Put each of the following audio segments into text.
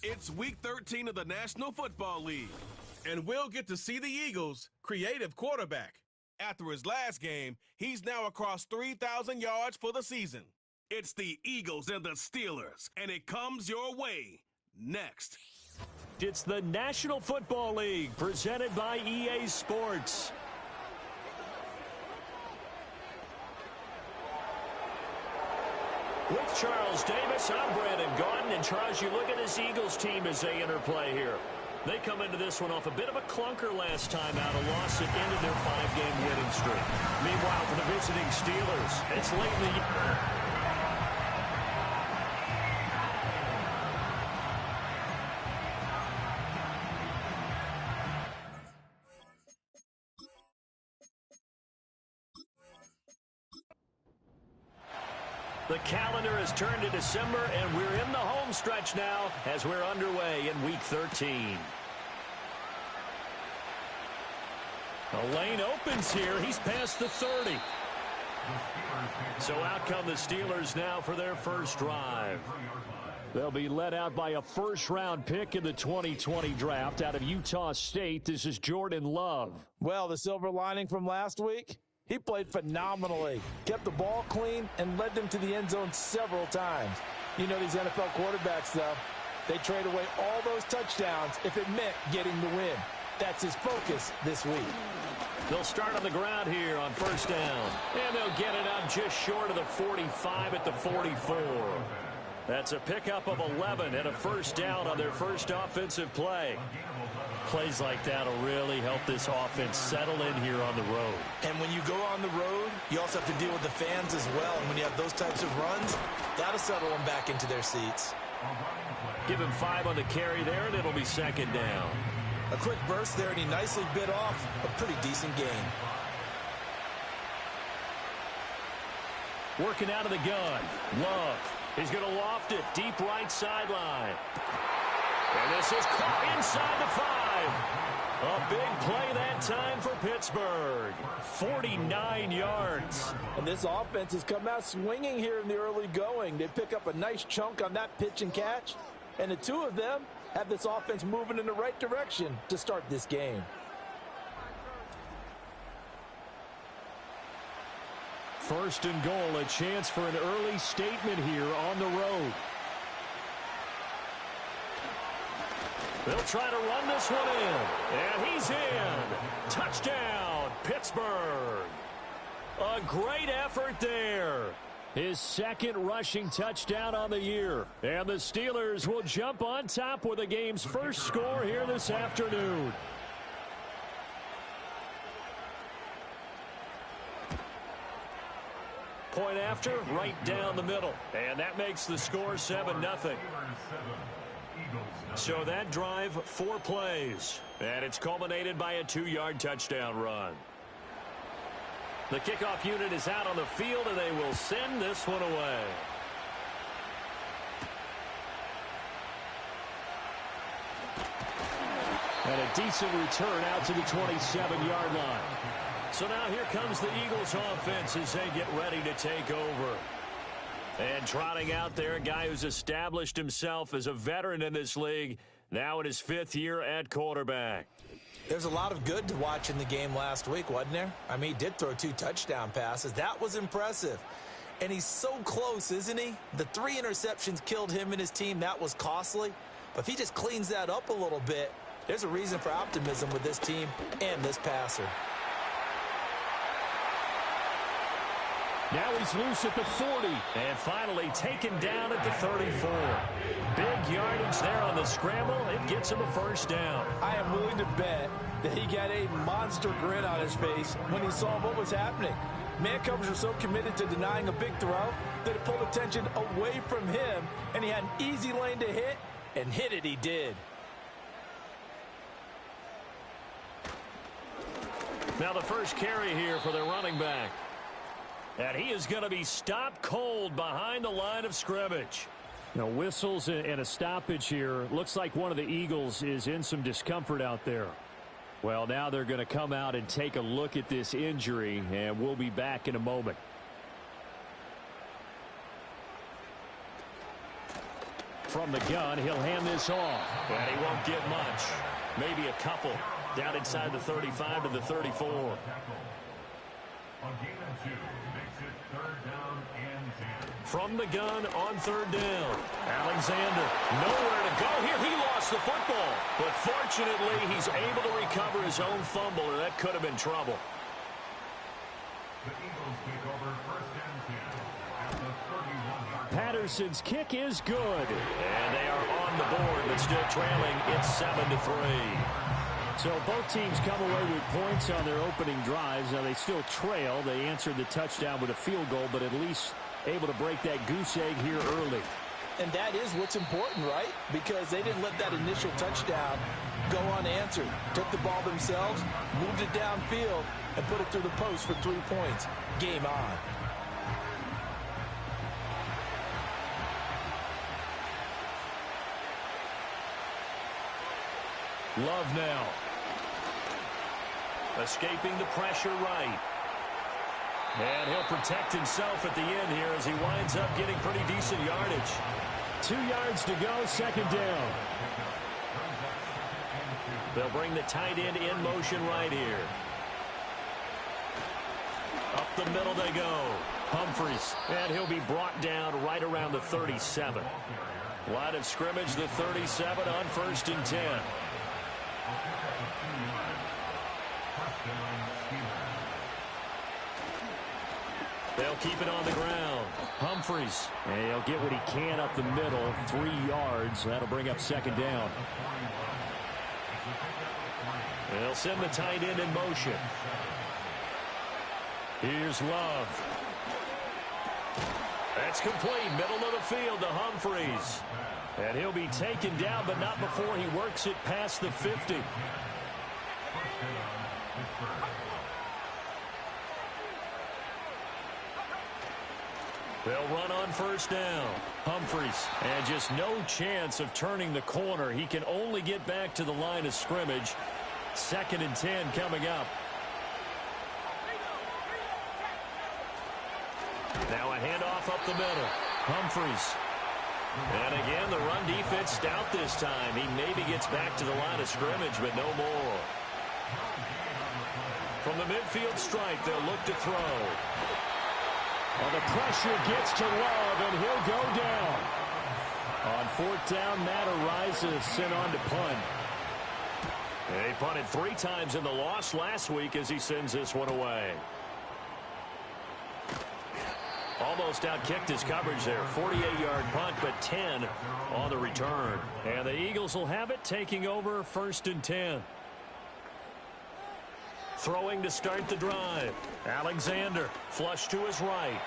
It's Week 13 of the National Football League, and we'll get to see the Eagles' creative quarterback. After his last game, he's now across 3,000 yards for the season. It's the Eagles and the Steelers, and it comes your way next. It's the National Football League presented by EA Sports. With Charles Davis, I'm Brandon Gaudin. And Charles, you look at this Eagles team as they interplay here. They come into this one off a bit of a clunker last time out, a loss that ended their 5-game winning streak. Meanwhile, for the visiting Steelers, it's late in the year. The calendar has turned to December, and we're in the home stretch now as we're underway in Week 13. The lane opens here. He's past the 30. So out come the Steelers now for their first drive. They'll be led out by a first-round pick in the 2020 draft out of Utah State. This is Jordan Love. Well, the silver lining from last week, he played phenomenally, kept the ball clean, and led them to the end zone several times. You know these NFL quarterbacks, though, they trade away all those touchdowns if it meant getting the win. That's his focus this week. They'll start on the ground here on first down. And they'll get it up just short of the 45 at the 44. That's a pickup of 11 and a first down on their first offensive play. Plays like that will really help this offense settle in here on the road. And when you go on the road, you also have to deal with the fans as well. And when you have those types of runs, that'll settle them back into their seats. Give him 5 on the carry there, and it'll be second down. A quick burst there, and he nicely bit off a pretty decent gain. Working out of the gun. Love. He's going to loft it deep right sideline. And this is caught inside the 5. A big play that time for Pittsburgh. 49 yards. And this offense has come out swinging here in the early going. They pick up a nice chunk on that pitch and catch. And the two of them have this offense moving in the right direction to start this game. First and goal, a chance for an early statement here on the road. They'll try to run this one in. And he's in. Touchdown, Pittsburgh. A great effort there. His second rushing touchdown on the year. And the Steelers will jump on top with the game's first score here this afternoon. Point after, right down the middle. And that makes the score 7-0. So that drive, 4 plays. And it's culminated by a 2-yard touchdown run. The kickoff unit is out on the field, and they will send this one away. And a decent return out to the 27-yard line. So now here comes the Eagles offense as they get ready to take over. And trotting out there, a guy who's established himself as a veteran in this league, now in his 5th year at quarterback. There's a lot of good to watch in the game last week, wasn't there? I mean, he did throw 2 touchdown passes. That was impressive. And he's so close, isn't he? The 3 interceptions killed him and his team. That was costly. But if he just cleans that up a little bit, there's a reason for optimism with this team and this passer. Now he's loose at the 40. And finally taken down at the 34. Big yardage there on the scramble. It gets him a first down. I am willing to bet that he got a monster grin on his face when he saw what was happening. Man covers are so committed to denying a big throw that it pulled attention away from him, and he had an easy lane to hit, and hit it he did. Now the first carry here for the running back. And he is going to be stopped cold behind the line of scrimmage. Now whistles and a stoppage here. Looks like one of the Eagles is in some discomfort out there. Well, now they're going to come out and take a look at this injury, and we'll be back in a moment. from the gun. He'll hand this off. And he won't get much. Maybe a couple. Down inside the 35 to the 34. From the gun on third down. Alexander, nowhere to go here. He lost the football. But fortunately, he's able to recover his own fumble, or that could have been trouble. Patterson's kick is good. And they are on the board, but still trailing. It's 7-3. So both teams come away with points on their opening drives. Now they still trail. They answered the touchdown with a field goal, but at least able to break that goose egg here early. And that is what's important, right? Because they didn't let that initial touchdown go unanswered. Took the ball themselves, moved it downfield, and put it through the post for 3 points. Game on. Love now. Escaping the pressure right. And he'll protect himself at the end here as he winds up getting pretty decent yardage. 2 yards to go, second down. They'll bring the tight end in motion right here. Up the middle they go. Humphries. And he'll be brought down right around the 37. Line of scrimmage, the 37 on 1st and 10. They'll keep it on the ground. Humphries. And he'll get what he can up the middle. 3 yards. That'll bring up second down. They'll send the tight end in motion. Here's Love. That's complete. Middle of the field to Humphries. And he'll be taken down, but not before he works it past the 50. They'll run on 1st down. Humphries. And just no chance of turning the corner. He can only get back to the line of scrimmage. 2nd and 10 coming up. Now a handoff up the middle. Humphries. And again, the run defense stout this time. He maybe gets back to the line of scrimmage, but no more. From the midfield stripe, they'll look to throw. Well, the pressure gets to Love, and he'll go down. On 4th down, Matt Ariza sent on to punt. He punted 3 times in the loss last week as he sends this one away. Almost outkicked his coverage there. 48-yard punt, but 10 on the return. And the Eagles will have it, taking over 1st and 10. Throwing to start the drive. Alexander, flush to his right.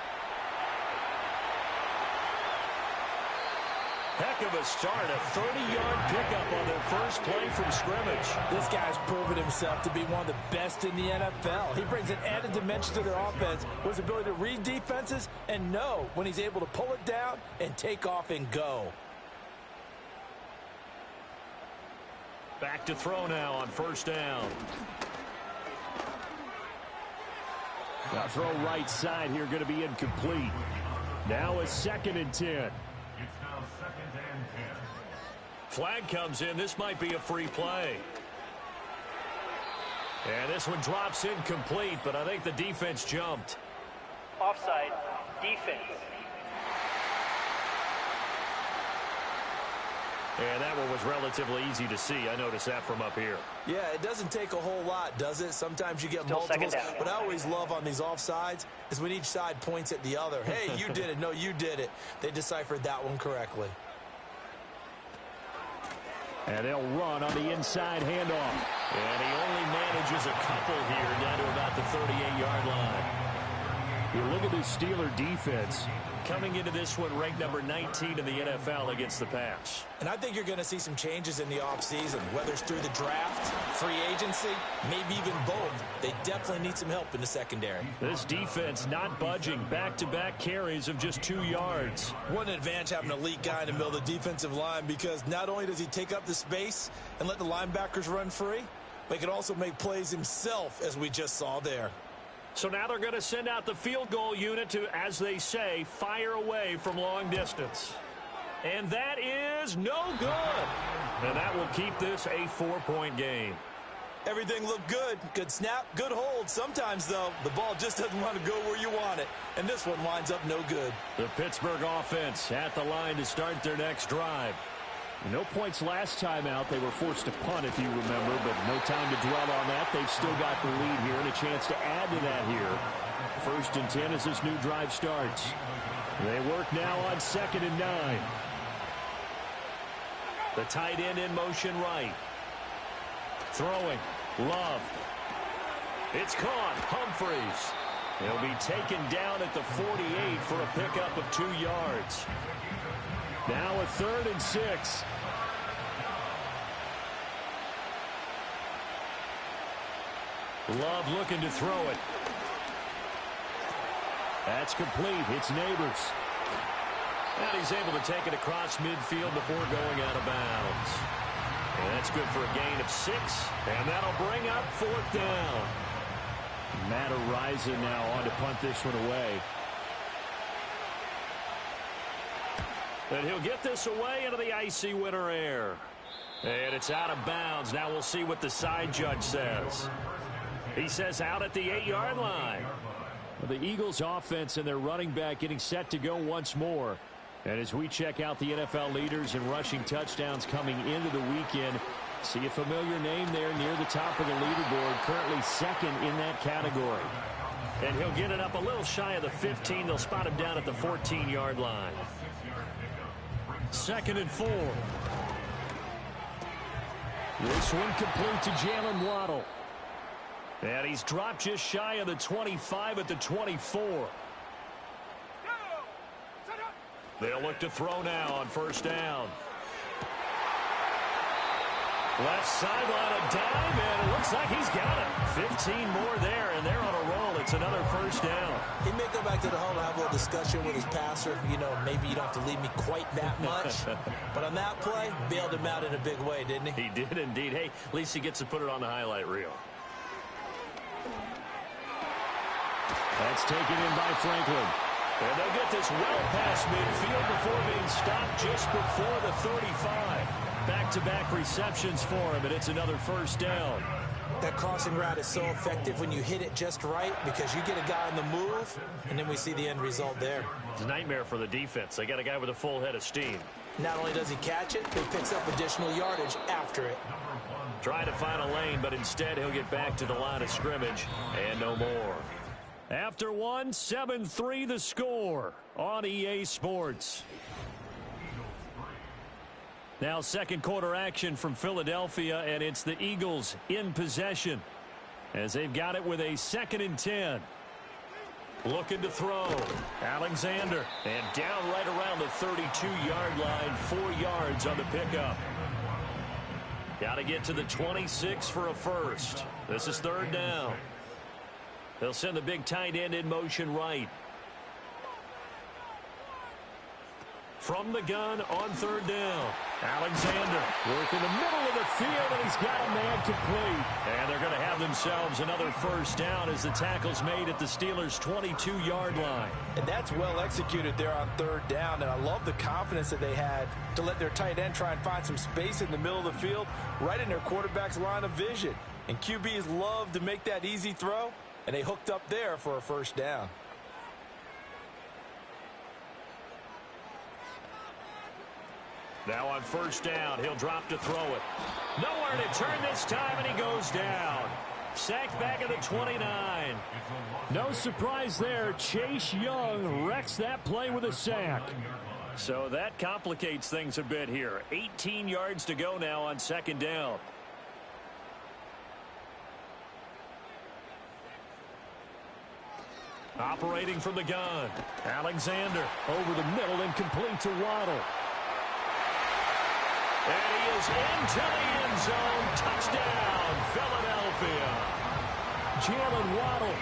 Heck of a start, a 30-yard pickup on their first play from scrimmage. This guy's proven himself to be one of the best in the NFL. He brings an added dimension to their offense with his ability to read defenses and know when he's able to pull it down and take off and go. Back to throw now on 1st down. Now throw right side here, going to be incomplete. Now a 2nd and 10. It's now 2nd and 10. Flag comes in. This might be a free play. And this one drops incomplete, but I think the defense jumped. Offside, defense. And that one was relatively easy to see. I noticed that from up here. Yeah, it doesn't take a whole lot, does it? Sometimes you get Still multiples. second down. What I always love on these offsides is when each side points at the other. Hey, you did it. No, you did it. They deciphered that one correctly. And they'll run on the inside handoff. And he only manages a couple here down to about the 38-yard line. You look at this Steeler defense. Coming into this one ranked number 19 in the NFL against the pass. And I think you're going to see some changes in the offseason, whether it's through the draft, free agency, maybe even both. They definitely need some help in the secondary. This defense not budging. Back-to-back carries of just 2 yards. What an advantage having an elite guy in the middle of the defensive line, because not only does he take up the space and let the linebackers run free, but he can also make plays himself, as we just saw there. So now they're going to send out the field goal unit to, as they say, fire away from long distance. And that is no good. And that will keep this a 4-point game. Everything looked good. Good snap, good hold. Sometimes, though, the ball just doesn't want to go where you want it. And this one winds up no good. The Pittsburgh offense at the line to start their next drive. No points last time out. They were forced to punt, if you remember, but no time to dwell on that. They've still got the lead here and a chance to add to that here. 1st and 10 as this new drive starts. They work now on 2nd and 9. The tight end in motion right. Throwing. Love. It's caught. Humphreys. He'll be taken down at the 48 for a pickup of 2 yards. Now a 3rd and 6. Love looking to throw it. That's complete. It's Neighbors. And he's able to take it across midfield before going out of bounds. And that's good for a gain of 6. And that'll bring up 4th down. Matt Araiza now on to punt this one away. And he'll get this away into the icy winter air. And it's out of bounds. Now we'll see what the side judge says. He says out at the 8-yard line. The Eagles offense and their running back getting set to go once more. And as we check out the NFL leaders in rushing touchdowns coming into the weekend, see a familiar name there near the top of the leaderboard, currently 2nd in that category. And he'll get it up a little shy of the 15. They'll spot him down at the 14-yard line. 2nd and 4. This one complete to Jalen Waddle. And he's dropped just shy of the 25 at the 24. They'll look to throw now on 1st down. Left sideline, a dive, and it looks like he's got it. 15 more there, and they're on a roll. It's another 1st down. He may go back to the huddle and have a little discussion with his passer. You know, maybe you don't have to leave me quite that much. But on that play, bailed him out in a big way, didn't he? He did indeed. Hey, at least he gets to put it on the highlight reel. That's taken in by Franklin. And they'll get this well past midfield before being stopped just before the 35. Back-to-back receptions for him, and it's another 1st down. That crossing route is so effective when you hit it just right because you get a guy on the move, and then we see the end result there. It's a nightmare for the defense. They got a guy with a full head of steam. Not only does he catch it, but he picks up additional yardage after it. Trying to find a lane, but instead he'll get back to the line of scrimmage and no more. After 1, 7-3 the score on EA Sports. Now 2nd quarter action from Philadelphia, and it's the Eagles in possession as they've got it with a 2nd and 10. Looking to throw. Alexander. And down right around the 32-yard line. 4 yards on the pickup. Got to get to the 26 for a 1st. This is 3rd down. They'll send the big tight end in motion right. From the gun on 3rd down. Alexander working the middle of the field, and he's got a man complete. And they're going to have themselves another 1st down as the tackle's made at the Steelers' 22-yard line. And that's well executed there on 3rd down, and I love the confidence that they had to let their tight end try and find some space in the middle of the field, right in their quarterback's line of vision. And QBs love to make that easy throw, and they hooked up there for a 1st down. Now on 1st down, he'll drop to throw it. Nowhere to turn this time, and he goes down. Sacked back at the 29. No surprise there. Chase Young wrecks that play with a sack. So that complicates things a bit here. 18 yards to go now on 2nd down. Operating from the gun. Alexander over the middle and complete to Waddle. And he is into the end zone. Touchdown, Philadelphia. Jalen Waddle,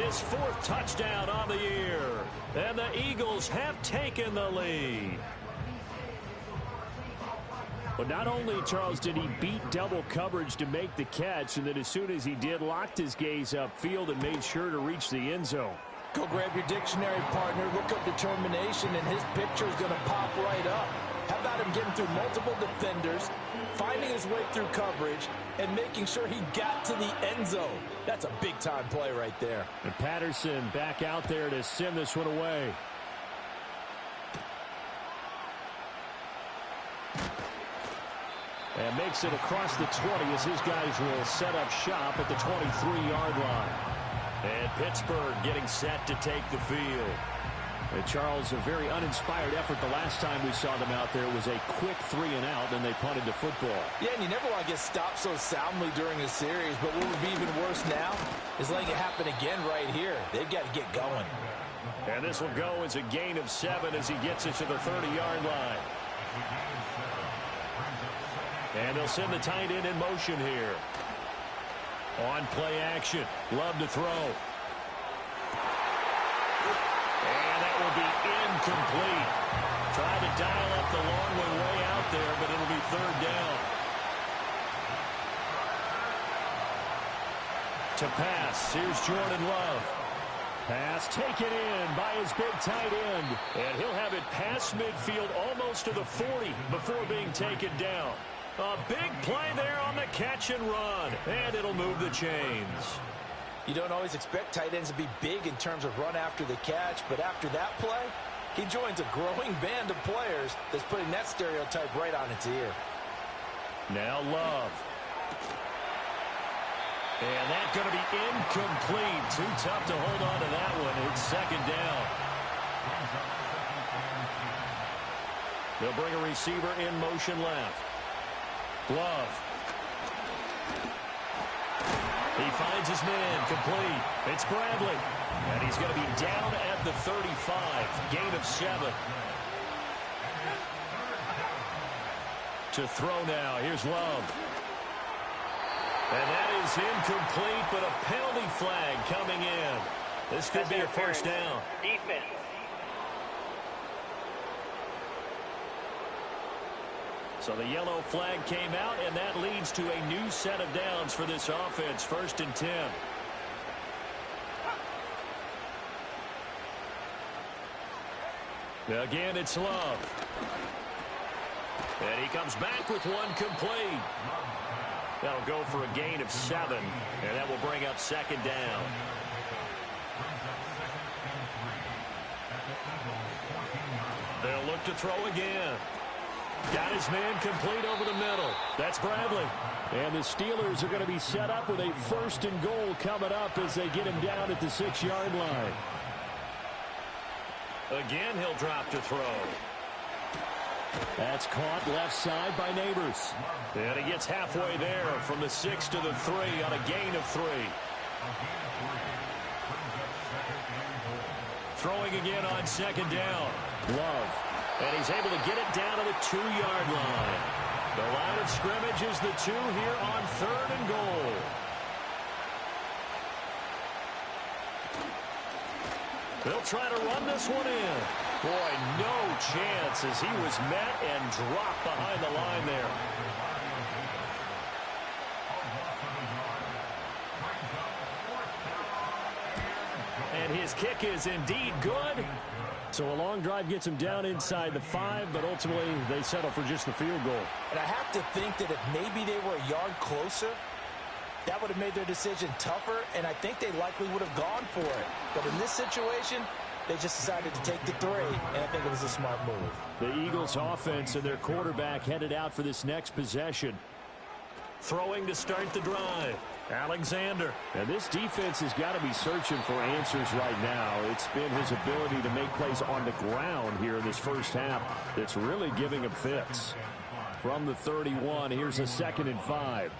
his 4th touchdown on the year. And the Eagles have taken the lead. Well, not only, Charles, did he beat double coverage to make the catch, and then as soon as he did, locked his gaze upfield and made sure to reach the end zone. Go grab your dictionary, partner. Look up determination, and his picture is going to pop right up. How about him getting through multiple defenders, finding his way through coverage, and making sure he got to the end zone? That's a big-time play right there. And Patterson back out there to send this one away. And makes it across the 20 as his guys will set up shop at the 23-yard line. And Pittsburgh getting set to take the field. And Charles, a very uninspired effort the last time we saw them out there. It was a quick 3-and-out, and they punted the football. Yeah, and you never want to get stopped so soundly during a series, but what would be even worse now is letting it happen again right here. They've got to get going. And this will go as a gain of 7 as he gets it to the 30-yard line. And they'll send the tight end in motion here. On play action. Love to throw. And that will be incomplete. Tried to dial up the long way out there, but it'll be third down. To pass, here's Jordan Love. Pass taken in by his big tight end. And he'll have it past midfield almost to the 40 before being taken down. A big play there on the catch and run. And it'll move the chains. You don't always expect tight ends to be big in terms of run after the catch, but after that play, he joins a growing band of players that's putting that stereotype right on its ear. Now Love. And that's going to be incomplete. Too tough to hold on to that one. It's second down. They'll bring a receiver in motion left. Love. He finds his man complete. It's Bradley. And he's going to be down at the 35. Gain of 7. To throw now. Here's Love. And that is incomplete, but a penalty flag coming in. This could be a first down. Defense. So the yellow flag came out, and that leads to a new set of downs for this offense. 1st and 10. Again, it's Love. And he comes back with one complete. That'll go for a gain of 7, and that will bring up second down. They'll look to throw again. Got his man complete over the middle. That's Bradley. And the Steelers are going to be set up with a 1st and goal coming up as they get him down at the 6-yard line. Again, he'll drop to throw. That's caught left side by Neighbors. And he gets halfway there from the 6 to the 3 on a gain of 3. Throwing again on second down. Love. And he's able to get it down to the 2-yard line. The line of scrimmage is the 2 here on 3rd and goal. They'll try to run this one in. Boy, no chance as he was met and dropped behind the line there. And his kick is indeed good. So a long drive gets him down inside the 5, but ultimately they settle for just the field goal. And I have to think that if maybe they were a yard closer, that would have made their decision tougher, and I think they likely would have gone for it. But in this situation, they just decided to take the 3, and I think it was a smart move. The Eagles offense and their quarterback headed out for this next possession. Throwing to start the drive. Alexander. And this defense has got to be searching for answers right now. It's been his ability to make plays on the ground here in this first half that's really giving him fits. From the 31, here's a 2nd and 5.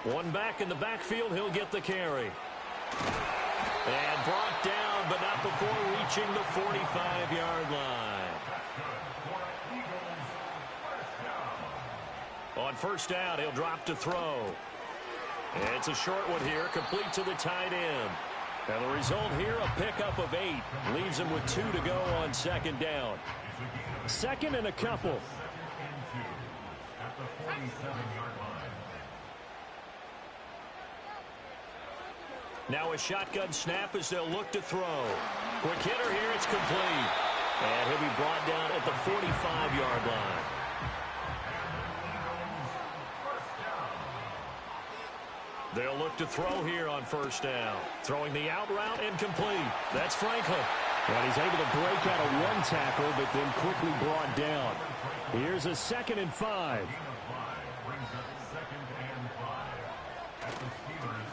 One back in the backfield, he'll get the carry. And brought down, but not before reaching the 45-yard line. On first down, he'll drop to throw. It's a short one here, complete to the tight end. And the result here, a pickup of 8. Leaves him with 2 to go on second down. 2nd and a couple. Now a shotgun snap as they'll look to throw. Quick hitter here, it's complete. And he'll be brought down at the 45-yard line. They'll look to throw here on first down. Throwing the out route incomplete. That's Franklin. And he's able to break out of one tackle, but then quickly brought down. Here's a 2nd and 5.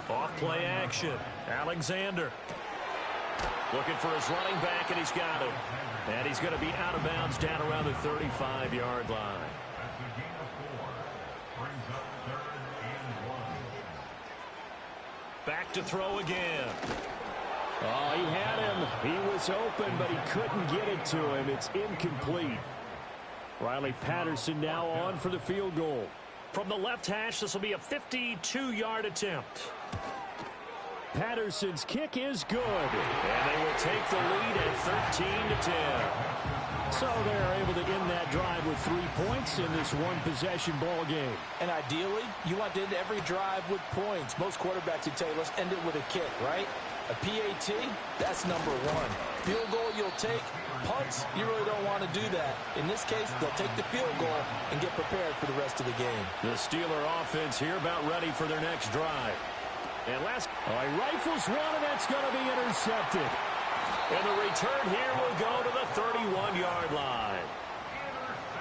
Off play action. Alexander. Looking for his running back, and he's got him. And he's going to be out of bounds down around the 35-yard line. Back to throw again. Oh, he had him. He was open, but he couldn't get it to him. It's incomplete. Riley Patterson now on for the field goal. From the left hash, this will be a 52-yard attempt. Patterson's kick is good. And they will take the lead at 13-10. So they're able to end that drive with 3 points in this one-possession ball game. And ideally, you want to end every drive with points. Most quarterbacks would tell you, let's end it with a kick, right? A PAT, that's number one. Field goal you'll take. Punts, you really don't want to do that. In this case, they'll take the field goal and get prepared for the rest of the game. The Steeler offense here about ready for their next drive. And he rifles one, and that's going to be intercepted. And the return here will go to the 31-yard line.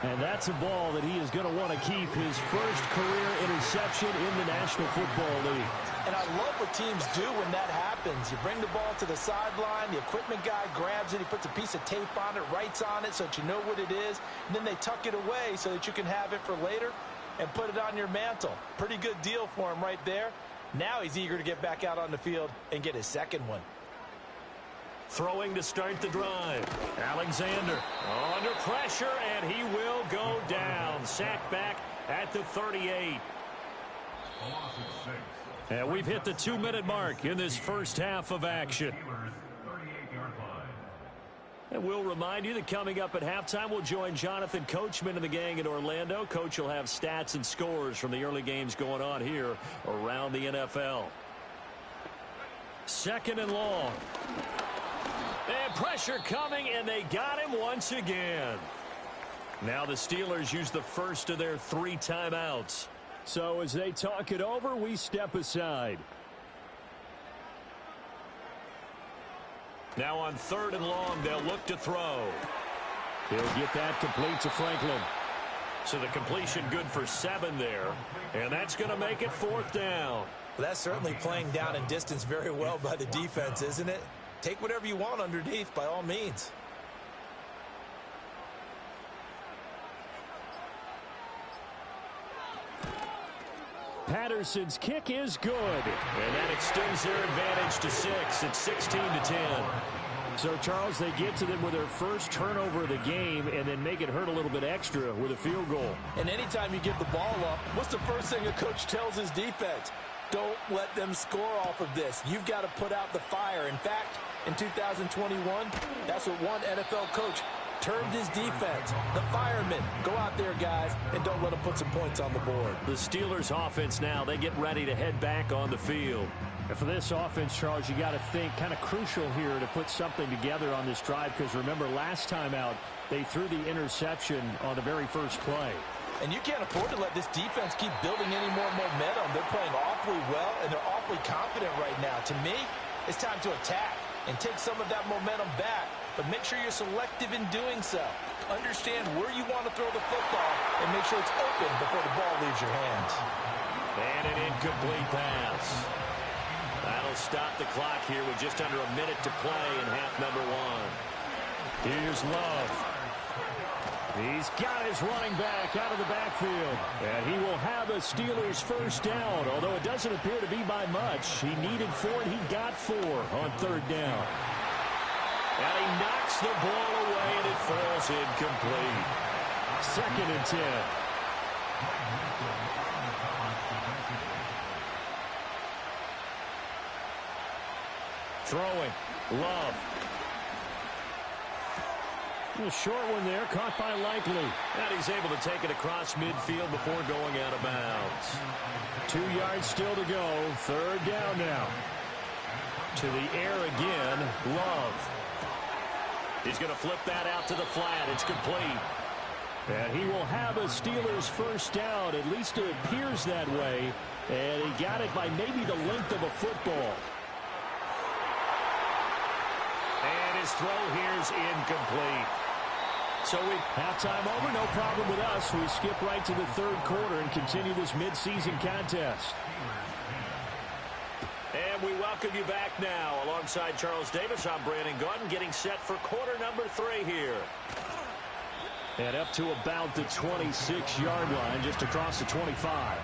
And that's a ball that he is going to want to keep, his first career interception in the National Football League. And I love what teams do when that happens. You bring the ball to the sideline, the equipment guy grabs it, he puts a piece of tape on it, writes on it so that you know what it is, and then they tuck it away so that you can have it for later and put it on your mantle. Pretty good deal for him right there. Now he's eager to get back out on the field and get his second one. Throwing to start the drive. Alexander under pressure, and he will go down. Sacked back at the 38. And we've hit the 2-minute mark in this first half of action. And we'll remind you that coming up at halftime, we'll join Jonathan Coachman and the gang in Orlando. Coach will have stats and scores from the early games going on here around the NFL. 2nd and long. And pressure coming, and they got him once again. Now the Steelers use the first of their 3 timeouts. So as they talk it over, we step aside. Now on 3rd and long, they'll look to throw. He'll get that complete to Franklin. So the completion good for 7 there. And that's going to make it 4th down. Well, that's certainly playing down and distance very well by the defense, isn't it? Take whatever you want underneath, by all means. Patterson's kick is good. And that extends their advantage to 6. It's 16-10. So, Charles, they get to them with their first turnover of the game and then make it hurt a little bit extra with a field goal. And anytime you give the ball up, what's the first thing a coach tells his defense? Don't let them score off of this. You've got to put out the fire. In fact, in 2021, that's what one NFL coach termed his defense. The firemen. Go out there, guys, and don't let them put some points on the board. The Steelers offense now, they get ready to head back on the field. And for this offense, Charles, you got to think kind of crucial here to put something together on this drive, because remember last time out, they threw the interception on the very first play. And you can't afford to let this defense keep building any more momentum. They're playing awfully well, and they're awfully confident right now. To me, it's time to attack and take some of that momentum back. But make sure you're selective in doing so. Understand where you want to throw the football and make sure it's open before the ball leaves your hands. And an incomplete pass. That'll stop the clock here with just under a minute to play in half number 1. Here's Love. He's got his running back out of the backfield. And he will have a Steelers first down, although it doesn't appear to be by much. He needed 4, and he got 4 on 3rd down. And he knocks the ball away, and it falls incomplete. 2nd and 10. Throwing. Love. A short one there, caught by Likely. And he's able to take it across midfield before going out of bounds. 2 yards still to go. 3rd down now. To the air again, Love. He's going to flip that out to the flat. It's complete. And he will have a Steelers first down. At least it appears that way. And he got it by maybe the length of a football. And his throw here is incomplete. So we halftime over, no problem with us. We skip right to the third quarter and continue this midseason contest. And we welcome you back now. Alongside Charles Davis, I'm Brandon Gordon, getting set for quarter number 3 here. And up to about the 26-yard line, just across the 25.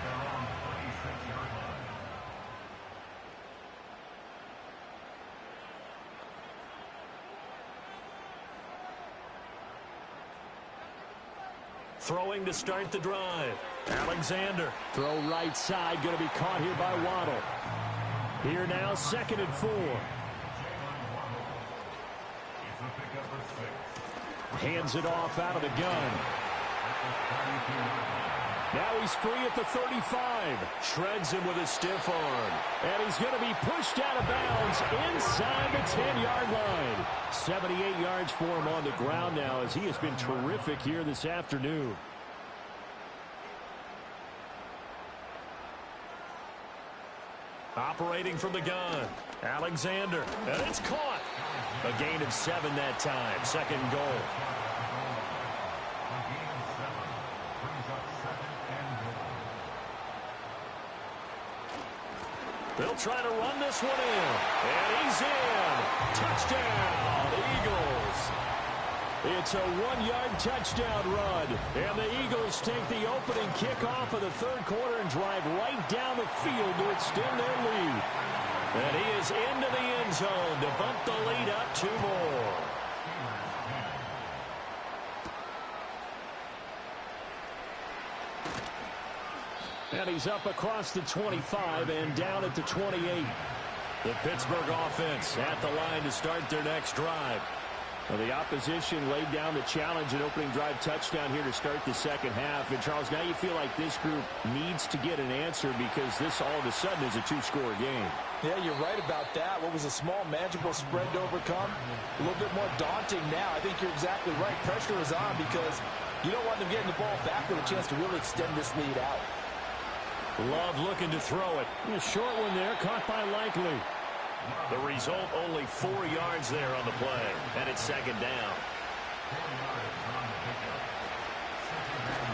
Throwing to start the drive. Alexander. Throw right side. Going to be caught here by Waddle. Here now, 2nd and 4. Hands it off out of the gun. Now he's free at the 35. Shreds him with a stiff arm. And he's going to be pushed out of bounds inside the 10-yard line. 78 yards for him on the ground now as he has been terrific here this afternoon. Operating from the gun. Alexander. And it's caught. A gain of 7 that time. 2nd goal. They'll try to run this one in. And he's in. Touchdown, Eagles. It's a 1-yard touchdown run. And the Eagles take the opening kickoff of the third quarter and drive right down the field to extend their lead. And he is into the end zone to bump the lead up 2 more. And he's up across the 25 and down at the 28. The Pittsburgh offense at the line to start their next drive. Well, the opposition laid down the challenge and opening drive touchdown here to start the second half. And, Charles, now you feel like this group needs to get an answer because this all of a sudden is a 2-score game. Yeah, you're right about that. What was a small, manageable spread to overcome? A little bit more daunting now. I think you're exactly right. Pressure is on because you don't want them getting the ball back with a chance to really extend this lead out. Love looking to throw it. A short one there, caught by Likely. The result, only 4 yards there on the play. And it's 2nd down.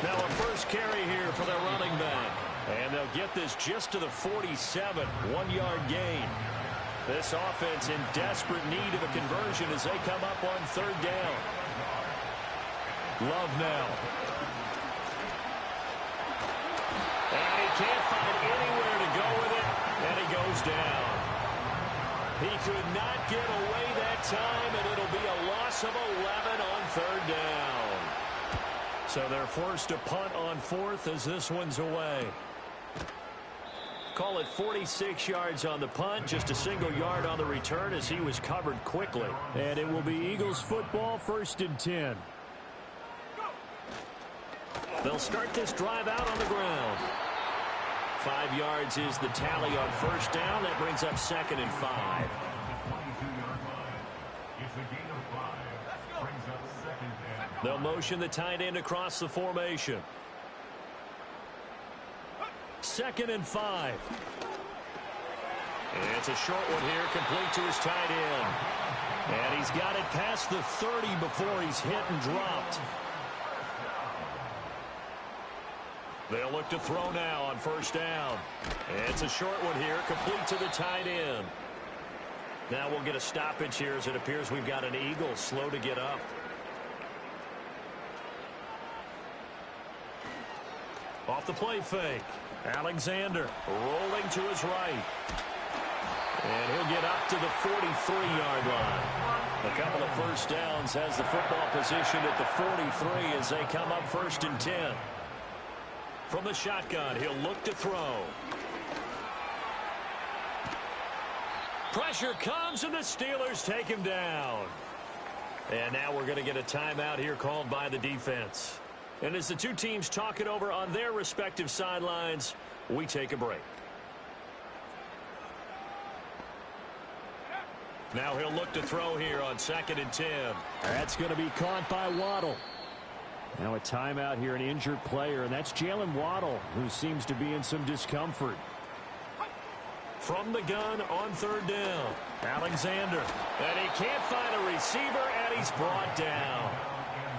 Now a first carry here for their running back. And they'll get this just to the 47. 1-yard gain. This offense in desperate need of a conversion as they come up on 3rd down. Love now. And he can't find anywhere to go with it. And he goes down. He could not get away that time, and it'll be a loss of 11 on 3rd down. So they're forced to punt on 4th as this one's away. Call it 46 yards on the punt, just a single yard on the return as he was covered quickly. And it will be Eagles football, 1st and 10. They'll start this drive out on the ground. 5 yards is the tally on 1st down. That brings up 2nd and 5. They'll motion the tight end across the formation. 2nd and 5. And it's a short one here, complete to his tight end. And he's got it past the 30 before he's hit and dropped. They'll look to throw now on 1st down. It's a short one here, complete to the tight end. Now we'll get a stoppage here as it appears we've got an Eagle slow to get up. Off the play fake. Alexander rolling to his right. And he'll get up to the 43-yard line. A couple of first downs, has the football position at the 43 as they come up 1st and 10. From the shotgun, he'll look to throw. Pressure comes, and the Steelers take him down. And now we're going to get a timeout here called by the defense. And as the two teams talk it over on their respective sidelines, we take a break. Now he'll look to throw here on 2nd and 10. That's going to be caught by Waddle. Now a timeout here, an injured player, and that's Jalen Waddle, who seems to be in some discomfort. From the gun on 3rd down, Alexander. And he can't find a receiver, and he's brought down.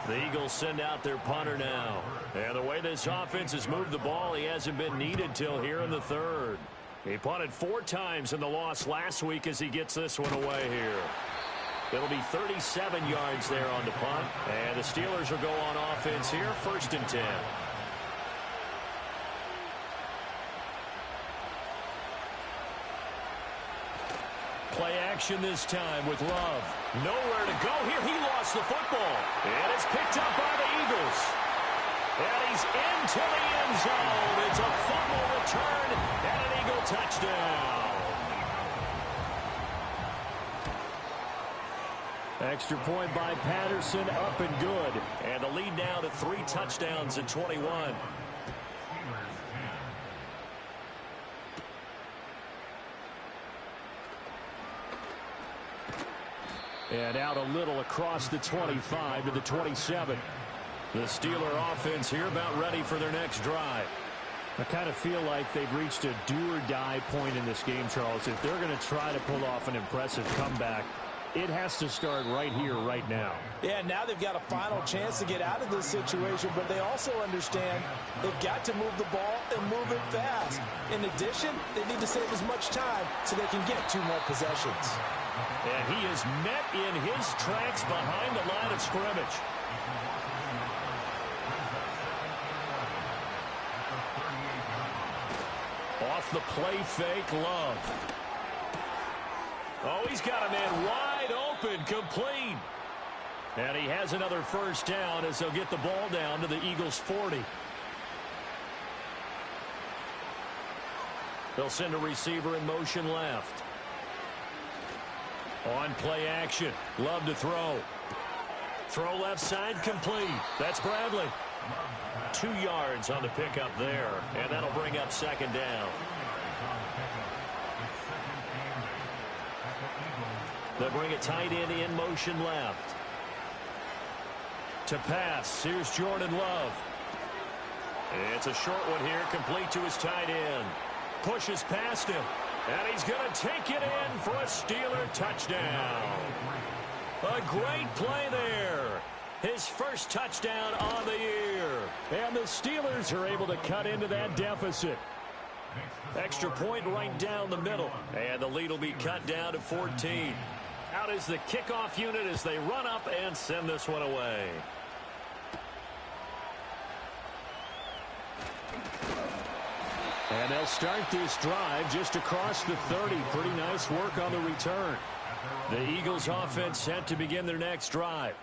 The Eagles send out their punter now. And the way this offense has moved the ball, he hasn't been needed till here in the 3rd. He punted 4 times in the loss last week as he gets this one away here. It'll be 37 yards there on the punt. And the Steelers will go on offense here, 1st and 10. Play action this time with Love. Nowhere to go here. He lost the football. And it's picked up by the Eagles. And he's into the end zone. It's a fumble return and an Eagle touchdown. Extra point by Patterson, up and good. And the lead now to 3 touchdowns at 21. And out a little across the 25 to the 27. The Steeler offense here about ready for their next drive. I kind of feel like they've reached a do-or-die point in this game, Charles. If they're going to try to pull off an impressive comeback, it has to start right here, right now. Yeah, now they've got a final chance to get out of this situation, but they also understand they've got to move the ball and move it fast. In addition, they need to save as much time so they can get 2 more possessions. And he is met in his tracks behind the line of scrimmage. Off the play fake, Love. Oh, he's got a man wide open, complete. And he has another 1st down as they'll get the ball down to the Eagles' 40. They'll send a receiver in motion left. On play action, Love to throw. Throw left side, complete. That's Bradley. 2 yards on the pickup there, and that'll bring up 2nd down. They'll bring a tight end in motion left. To pass, here's Jordan Love. It's a short one here, complete to his tight end. Pushes past him, and he's going to take it in for a Steeler touchdown. A great play there. His 1st touchdown on the year. And the Steelers are able to cut into that deficit. Extra point right down the middle. And the lead will be cut down to 14. Out is the kickoff unit as they run up and send this one away. And they'll start this drive just across the 30. Pretty nice work on the return. The Eagles offense set to begin their next drive.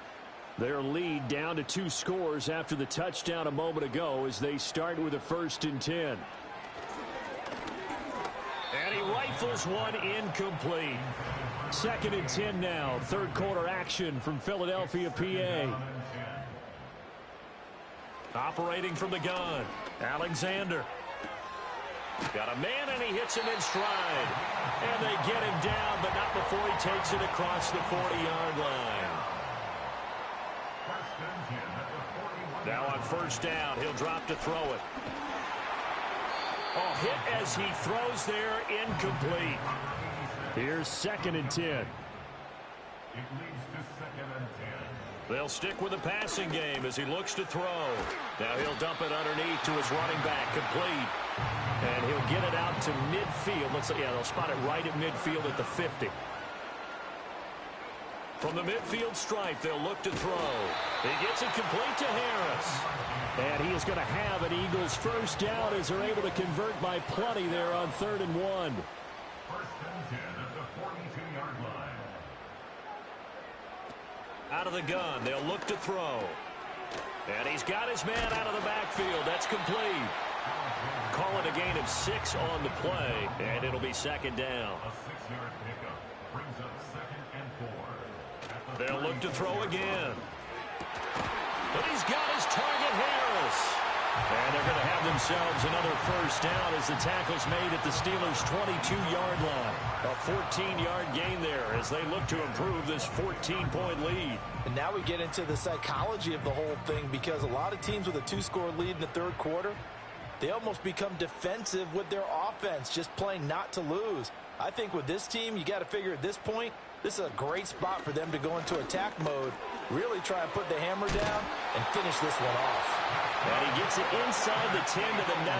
Their lead down to 2 scores after the touchdown a moment ago as they start with a 1st and 10. And he rifles one incomplete. 2nd and 10 now. 3rd quarter action from Philadelphia, PA. Operating from the gun, Alexander. Got a man, and he hits him in stride. And they get him down, but not before he takes it across the 40-yard line. Now on 1st down, he'll drop to throw it. Oh, hit as he throws there, incomplete. Here's 2nd and 10. They'll stick with the passing game as he looks to throw. Now he'll dump it underneath to his running back, complete. And he'll get it out to midfield. Looks like, yeah, they'll spot it right at midfield at the 50. From the midfield stripe, they'll look to throw. He gets it complete to Harris. And he is going to have an Eagles 1st down as they're able to convert by plenty there on 3rd and 1. 1st and 10 at the 42-yard line. Out of the gun, they'll look to throw. And he's got his man out of the backfield. That's complete. Call it a gain of 6 on the play, and it'll be 2nd down. A 6-yard pickup brings up 2nd and 4. They'll look to throw again. But he's got his target, Harris. And they're going to have themselves another first down as the tackle's made at the Steelers' 22-yard line. A 14-yard gain there as they look to improve this 14-point lead. And now we get into the psychology of the whole thing, because a lot of teams with a 2-score lead in the third quarter, they almost become defensive with their offense, just playing not to lose. I think with this team, you got to figure at this point, this is a great spot for them to go into attack mode, really try and put the hammer down and finish this one off. And he gets it inside the 10 to the 9.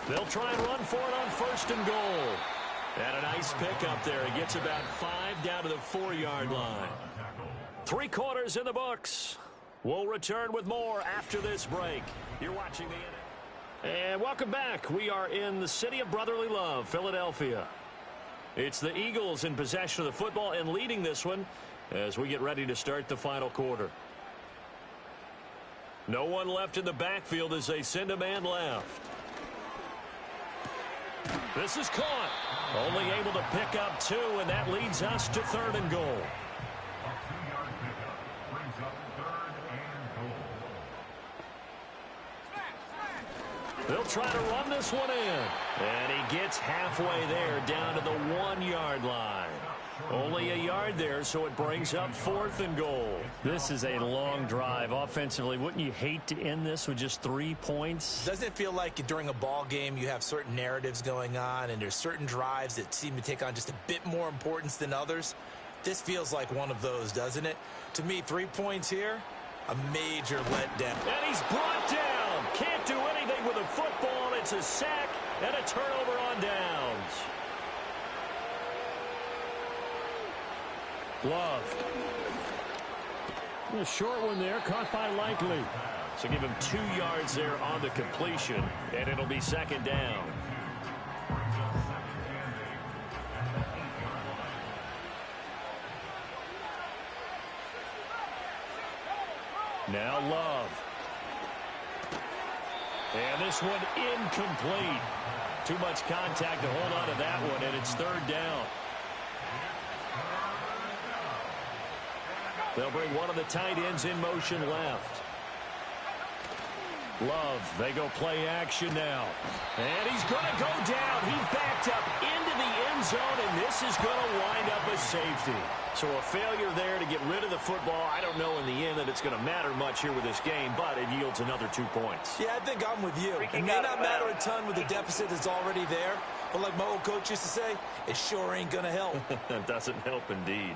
They'll try and run for it on 1st and goal. And a nice pickup there. He gets about 5 down to the 4-yard line. 3 quarters in the books. We'll return with more after this break. You're watching the NFL. And welcome back. We are in the city of brotherly love, Philadelphia. It's the Eagles in possession of the football and leading this one as we get ready to start the final quarter. No one left in the backfield as they send a man left. This is caught. Only able to pick up 2, and that leads us to 3rd and goal. They'll try to run this one in. And he gets halfway there down to the 1-yard line. Only a yard there, so it brings up 4th and goal. This is a long drive offensively. Wouldn't you hate to end this with just 3 points? Doesn't it feel like during a ball game you have certain narratives going on and there's certain drives that seem to take on just a bit more importance than others? This feels like one of those, doesn't it? To me, 3 points here, a major letdown. And he's brought down. Can't do anything with a football. It's a sack and a turnover on downs. Love. A short one there, caught by Likely. So give him 2 yards there on the completion, and it'll be 2nd down. Now Love. And this one incomplete. Too much contact to hold on to that one, and it's 3rd down. They'll bring one of the tight ends in motion left. Love, they go play action now. And he's going to go down. He backed up into the end zone, and this is going to wind up a safety. So a failure there to get rid of the football. I don't know in the end that it's going to matter much here with this game, but it yields another 2 points. Yeah, I think I'm with you. It may not matter a ton with the deficit that's already there, but like my old coach used to say, it sure ain't going to help. That doesn't help indeed.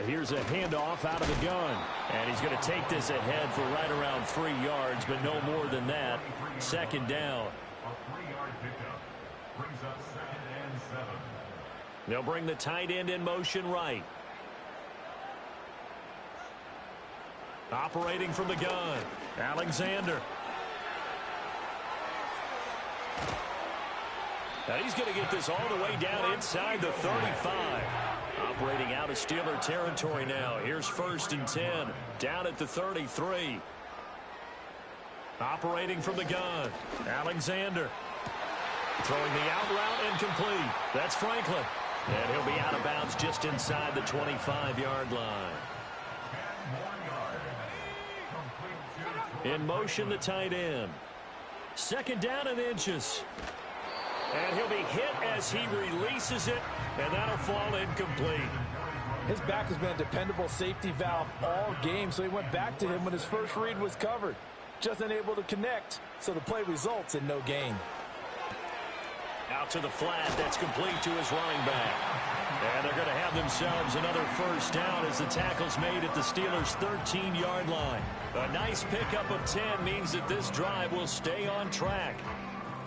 Here's a handoff out of the gun. And he's going to take this ahead for right around 3 yards, but no more than that. 2nd down. A 3-yard pickup brings up 2nd and 7. They'll bring the tight end in motion right. Operating from the gun, Alexander. And he's going to get this all the way down inside the 35. Operating out of Steeler territory now. Here's 1st and 10. Down at the 33. Operating from the gun. Alexander. Throwing the out route and complete. That's Franklin. And he'll be out of bounds just inside the 25-yard line. In motion, the tight end. 2nd down and inches. And he'll be hit as he releases it, and that'll fall incomplete. His back has been a dependable safety valve all game, so he went back to him when his first read was covered. Just unable to connect, so the play results in no gain. Out to the flat, that's complete to his running back. And they're going to have themselves another first down as the tackle's made at the Steelers' 13-yard line. A nice pickup of 10 means that this drive will stay on track.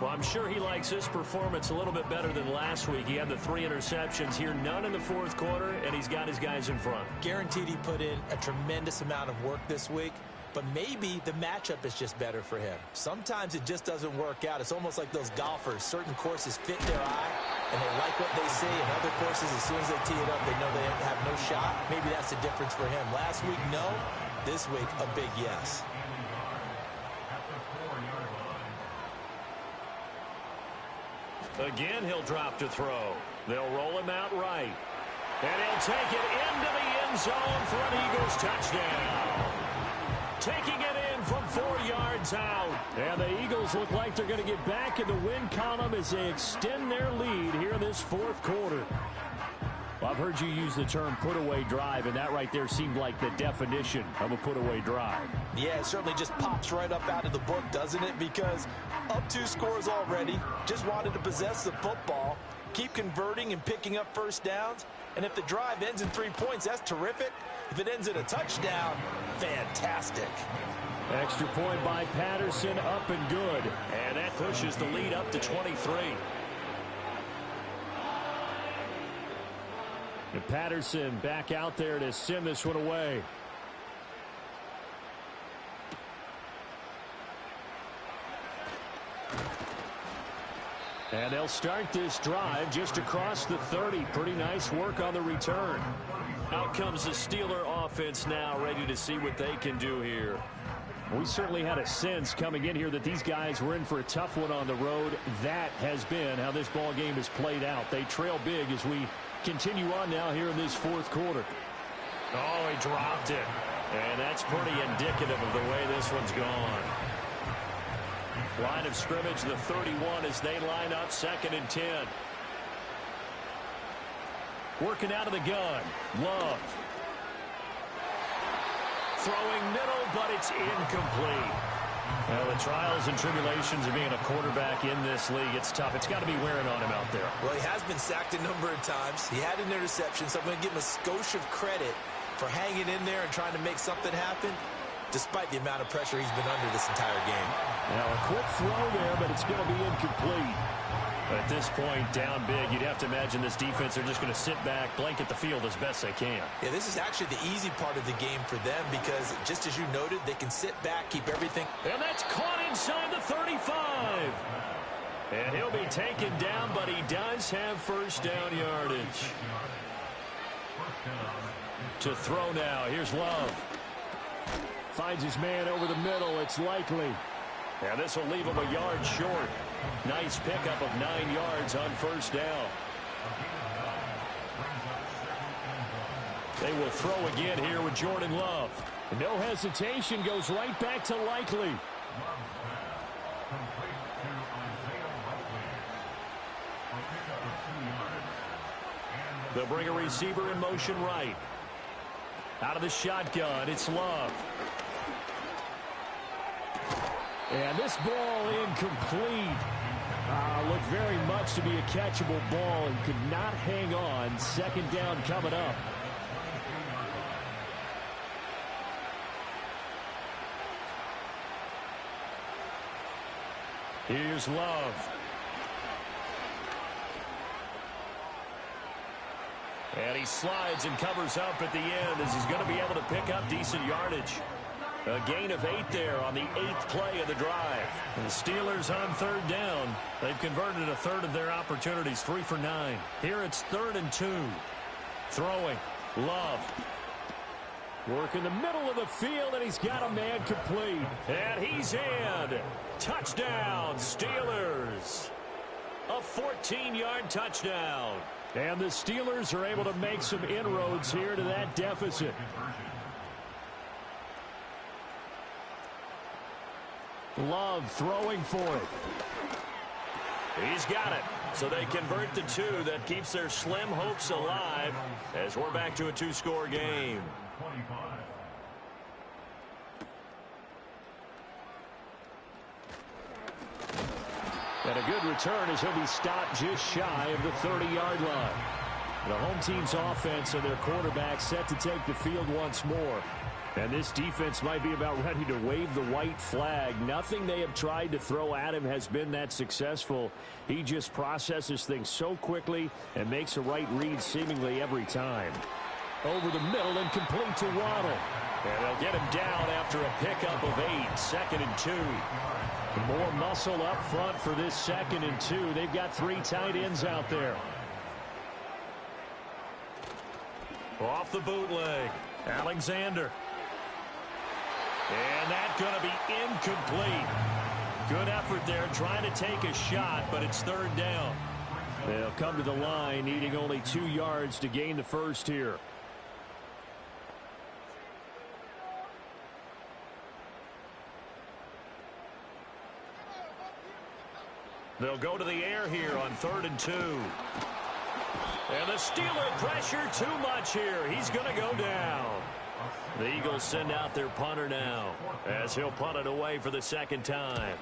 Well, I'm sure he likes his performance a little bit better than last week. He had the 3 interceptions here, none in the 4th quarter, and he's got his guys in front. Guaranteed he put in a tremendous amount of work this week, but maybe the matchup is just better for him. Sometimes it just doesn't work out. It's almost like those golfers. Certain courses fit their eye, and they like what they see, and other courses, as soon as they tee it up, they know they have no shot. Maybe that's the difference for him. Last week, no. This week, a big yes. Again, he'll drop to throw. They'll roll him out right. And he'll take it into the end zone for an Eagles touchdown. Taking it in from 4 yards out. And the Eagles look like they're going to get back in the win column as they extend their lead here in this fourth quarter. Well, I've heard you use the term put-away drive, and that right there seemed like the definition of a put-away drive. Yeah, it certainly just pops right up out of the book, doesn't it? Because up 2 scores already, just wanted to possess the football, keep converting and picking up first downs. And if the drive ends in 3 points, that's terrific. If it ends in a touchdown, fantastic. Extra point by Patterson, up and good. And that pushes the lead up to 23. And Patterson back out there to send this one away. And they'll start this drive just across the 30. Pretty nice work on the return. Out comes the Steeler offense now, ready to see what they can do here. We certainly had a sense coming in here that these guys were in for a tough one on the road. That has been how this ball game has played out. They trail big as we continue on now here in this fourth quarter. Oh, he dropped it. And that's pretty indicative of the way this one's gone. Line of scrimmage, the 31 as they line up 2nd and 10. Working out of the gun. Love. Throwing middle, but it's incomplete. Well, the trials and tribulations of being a quarterback in this league, it's tough. It's got to be wearing on him out there. Well, he has been sacked a number of times. He had an interception, so I'm going to give him a skosh of credit for hanging in there and trying to make something happen, despite the amount of pressure he's been under this entire game. Now, a quick throw there, but it's going to be incomplete. But at this point, down big, you'd have to imagine this defense are just going to sit back, blanket the field as best they can. Yeah, this is actually the easy part of the game for them because, just as you noted, they can sit back, keep everything. And that's caught inside the 35. And he'll be taken down, but he does have first down yardage. To throw now, here's Love. Finds his man over the middle, it's Likely. And this will leave him a yard short. Nice pickup of 9 yards on first down. They will throw again here with Jordan Love. No hesitation, goes right back to Likely. They'll bring a receiver in motion right. Out of the shotgun, it's Love. And this ball incomplete. Looked very much to be a catchable ball and could not hang on. 2nd down coming up. Here's Love. And he slides and covers up at the end as he's going to be able to pick up decent yardage. A gain of 8 there on the 8th play of the drive. And the Steelers on 3rd down. They've converted a third of their opportunities, 3 for 9. Here it's 3rd and 2. Throwing. Love. Work in the middle of the field, and he's got a man complete. And he's in. Touchdown, Steelers. A 14-yard touchdown. And the Steelers are able to make some inroads here to that deficit. Love throwing for it. He's got it. So they convert the 2. That keeps their slim hopes alive as we're back to a 2-score game. And a good return as he'll be stopped just shy of the 30-yard line. The home team's offense and their quarterback set to take the field once more. And this defense might be about ready to wave the white flag. Nothing they have tried to throw at him has been that successful. He just processes things so quickly and makes a right read seemingly every time. Over the middle and complete to Waddle. And they'll get him down after a pickup of 8. 2nd and 2. More muscle up front for this 2nd and 2. They've got 3 tight ends out there. Off the bootleg. Alexander. And that's going to be incomplete. Good effort there, trying to take a shot, but it's third down. They'll come to the line, needing only 2 yards to gain the first here. They'll go to the air here on 3rd and 2. And the Steeler pressure too much here. He's going to go down. The Eagles send out their punter now as he'll punt it away for the second time.